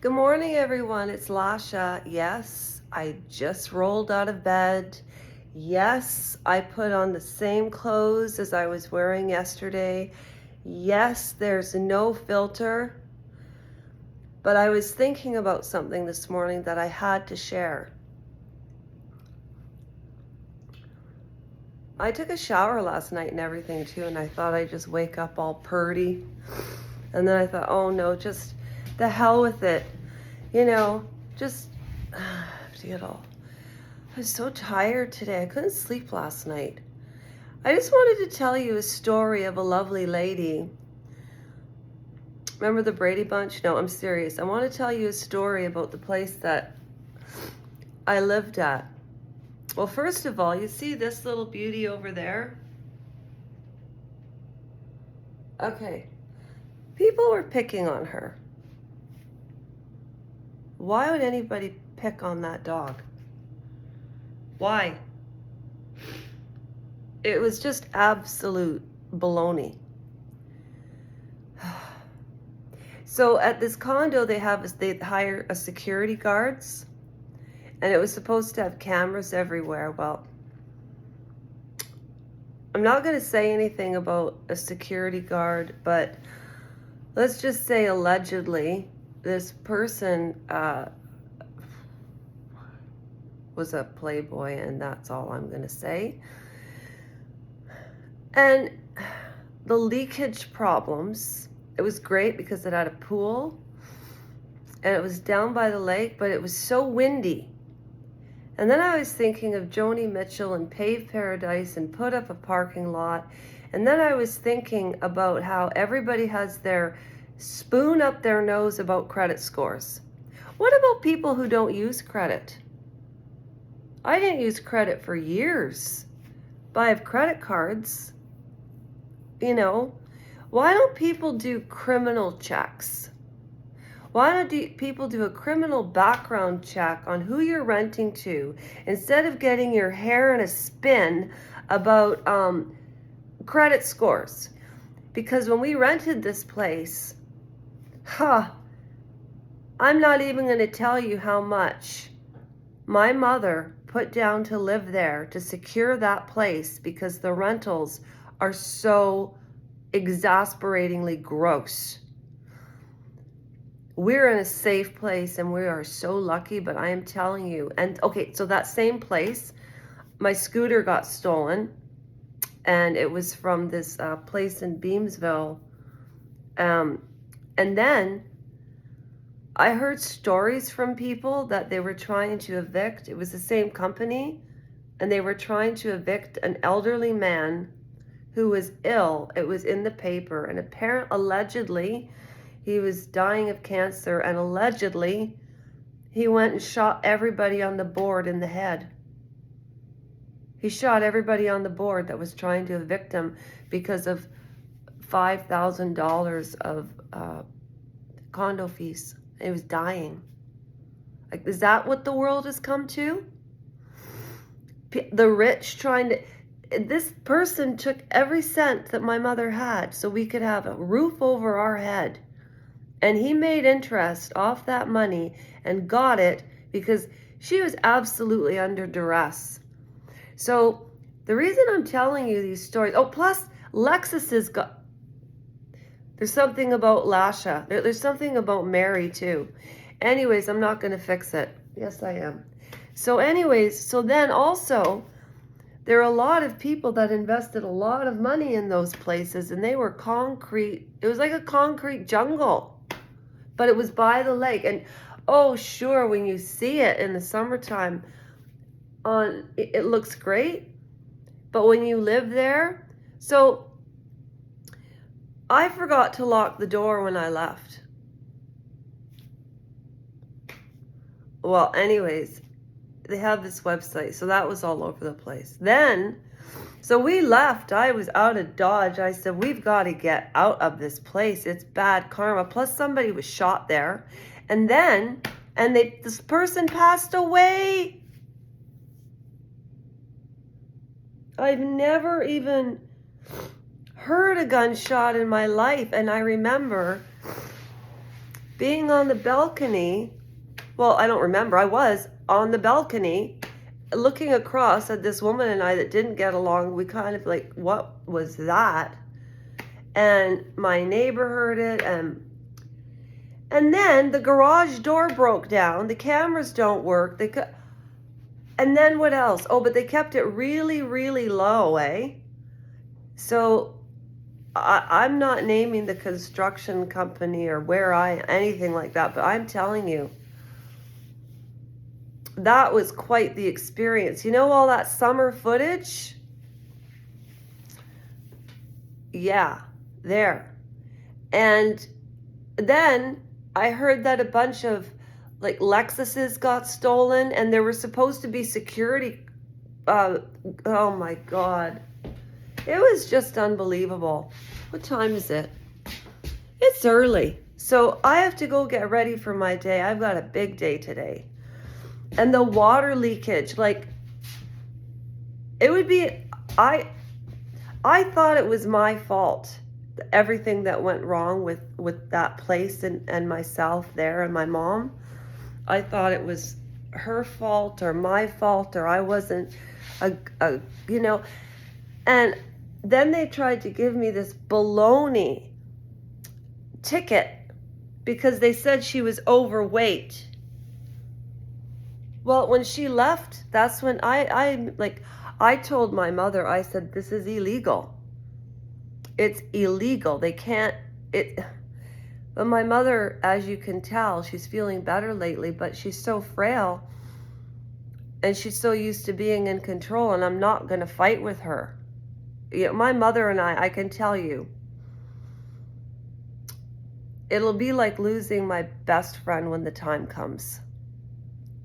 Good morning, everyone. It's Lasha. Yes, I just rolled out of bed. Yes, I put on the same clothes as I was wearing yesterday. Yes, there's no filter. But I was thinking about something this morning that I had to share. I took a shower last night and everything too, and I thought I'd just wake up all purdy. And then I thought, oh no, just the hell with it. Just to get all. I was so tired today. I couldn't sleep last night. I just wanted to tell you a story of a lovely lady. Remember the Brady Bunch? No, I'm serious. I want to tell you a story about the place that I lived at. Well, first of all, you see this little beauty over there? Okay. People were picking on her. Why would anybody pick on that dog? Why? It was just absolute baloney. So at this condo, they hire a security guards, and it was supposed to have cameras everywhere. Well, I'm not going to say anything about a security guard, but let's just say allegedly this person was a playboy, and that's all I'm going to say. And the leakage problems, it was great because it had a pool and it was down by the lake, but it was so windy. And then I was thinking of Joni Mitchell and Pave Paradise and Put Up a Parking Lot. And then I was thinking about how everybody has their spoon up their nose about credit scores. What about people who don't use credit? I didn't use credit for years, but I have credit cards. Why don't people do criminal checks? Why don't people do a criminal background check on who you're renting to instead of getting your hair in a spin about credit scores? Because when we rented this place, I'm not even going to tell you how much my mother put down to live there to secure that place because the rentals are so exasperatingly gross. We're in a safe place and we are so lucky, but I am telling you. And okay, so that same place, my scooter got stolen, and it was from this place in Beamsville. And then I heard stories from people that they were trying to evict. It was the same company, and they were trying to evict an elderly man who was ill. It was in the paper, and allegedly he was dying of cancer, and allegedly he went and shot everybody on the board in the head. He shot everybody on the board that was trying to evict him because of $5,000 of condo fees. He was dying. Like, is that what the world has come to? The rich trying to... This person took every cent that my mother had so we could have a roof over our head. And he made interest off that money and got it because she was absolutely under duress. So the reason I'm telling you these stories, plus Lexus has got, there's something about Lasha. There's something about Mary too. Anyways, I'm not going to fix it. Yes, I am. So then also, there are a lot of people that invested a lot of money in those places, and they were concrete. It was like a concrete jungle, but it was by the lake. And oh, sure, when you see it in the summertime, it looks great. But when you live there, so I forgot to lock the door when I left. Well, anyways, they have this website, so that was all over the place. Then, so we left. I was out of Dodge. I said, we've got to get out of this place. It's bad karma. Plus, somebody was shot there. And then, this person passed away. I've never even heard a gunshot in my life. And I remember being on the balcony, well, I don't remember. I was on the balcony looking across at this woman and I that didn't get along. We kind of like, what was that? And my neighbor heard it, and then the garage door broke down. The cameras don't work. And then what else? Oh, but they kept it really, really low, eh? So I'm not naming the construction company or anything like that, but I'm telling you, that was quite the experience. You know all that summer footage? Yeah, there. And then I heard that a bunch of like Lexuses got stolen and there were supposed to be security. Oh my God. It was just unbelievable. What time is it? It's early. So I have to go get ready for my day. I've got a big day today. And the water leakage, like, it would be, I thought it was my fault. Everything that went wrong with that place and myself there and my mom. I thought it was her fault or my fault or I wasn't you know. And then they tried to give me this baloney ticket because they said she was overweight. Well, when she left, that's when I told my mother, I said, this is illegal. It's illegal. They can't, but my mother, as you can tell, she's feeling better lately, but she's so frail and she's so used to being in control, and I'm not going to fight with her. You know, my mother and I can tell you, it'll be like losing my best friend when the time comes.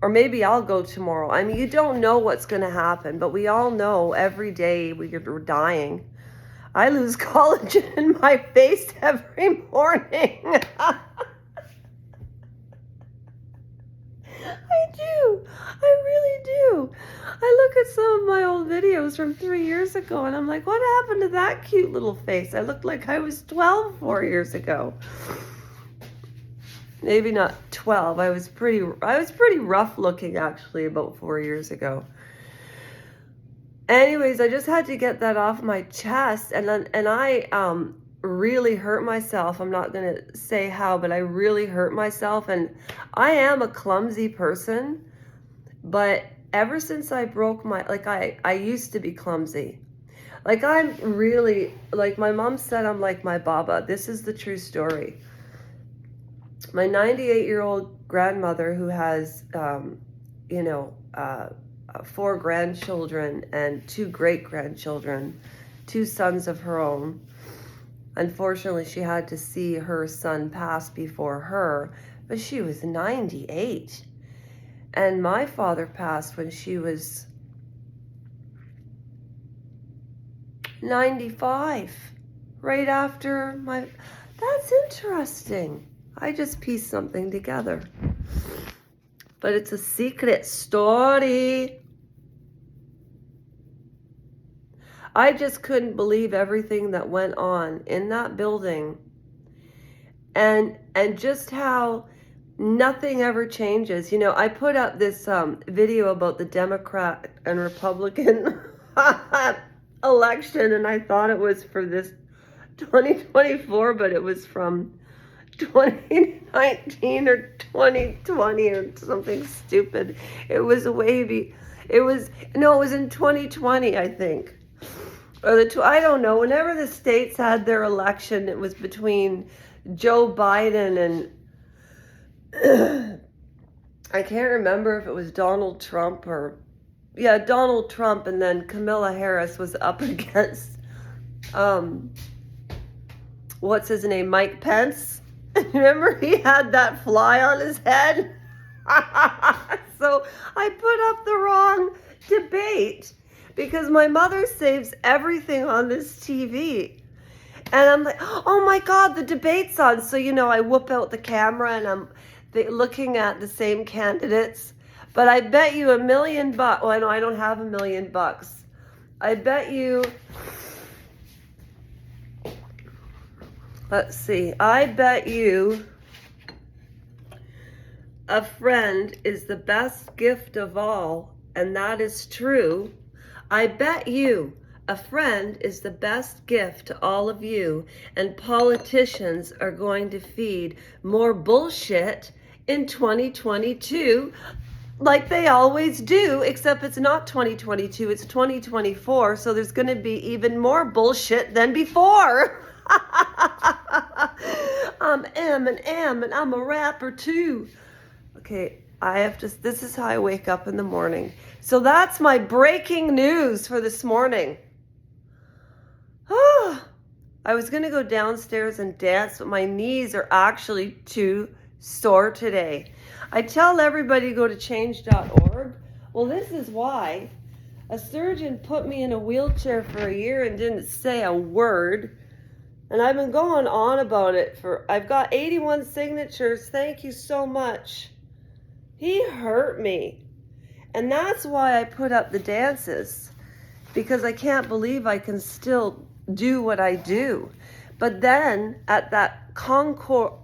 Or maybe I'll go tomorrow. I mean, you don't know what's going to happen, but we all know every day we're dying. I lose collagen in my face every morning. I do. I really do. I look at some of my old videos from 3 years ago and I'm like, what happened to that cute little face? I looked like I was 12 4 years ago. Maybe not 12. I was pretty rough looking actually about 4 years ago. Anyways, I just had to get that off my chest, and I really hurt myself. I'm not going to say how, but I really hurt myself, and I am a clumsy person, but ever since I broke I used to be clumsy. Like I'm really, like my mom said, I'm like my Baba. This is the true story. My 98-year-old grandmother who has, 4 grandchildren and 2 great-grandchildren, 2 sons of her own. Unfortunately, she had to see her son pass before her, but she was 98. And my father passed when she was 95, right after my... That's interesting. I just pieced something together. But it's a secret story. I just couldn't believe everything that went on in that building. And just how nothing ever changes. You know, I put up this video about the Democrat and Republican election, and I thought it was for this 2024, but it was from 2019 or 2020 or something stupid. It was it was in 2020, I think. Or I don't know. Whenever the states had their election, it was between Joe Biden and I can't remember if it was Donald Trump or Donald Trump, and then Kamala Harris was up against what's his name, Mike Pence. Remember, he had that fly on his head. So I put up the wrong debate because my mother saves everything on this TV. And I'm like, oh my God, the debate's on. So, I whoop out the camera and I'm looking at the same candidates. But I bet you $1 million. Well, I know I don't have $1 million. I bet you, let's see, I bet you a friend is the best gift of all, and that is true. I bet you a friend is the best gift to all of you, and politicians are going to feed more bullshit in 2022 like they always do, except it's not 2022, it's 2024, so there's going to be even more bullshit than before. I'm Eminem and I'm a rapper too. Okay, this is how I wake up in the morning. So that's my breaking news for this morning. I was going to go downstairs and dance, but my knees are actually too sore today. I tell everybody to go to change.org. Well, this is why. A surgeon put me in a wheelchair for a year and didn't say a word. And I've been going on about it I've got 81 signatures. Thank you so much. He hurt me. And that's why I put up the dances, because I can't believe I can still do what I do. But then at that concrete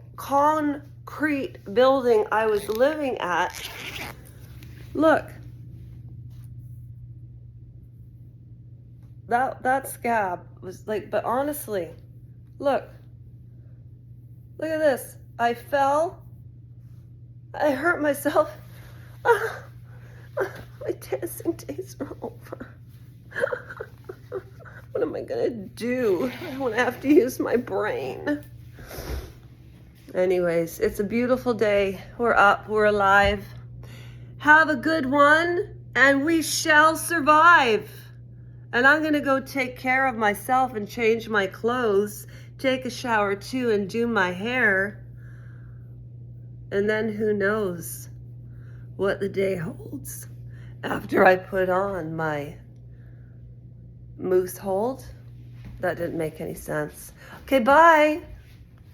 building I was living at, look, that scab was like, but honestly, look at this. I fell, I hurt myself. My dancing days are over. What am I gonna do? I don't have to use my brain. Anyways, it's a beautiful day. We're up, we're alive. Have a good one, and we shall survive. And I'm gonna go take care of myself and change my clothes, take a shower too, and do my hair. And then who knows what the day holds after I put on my moose hold. That didn't make any sense. Okay, bye.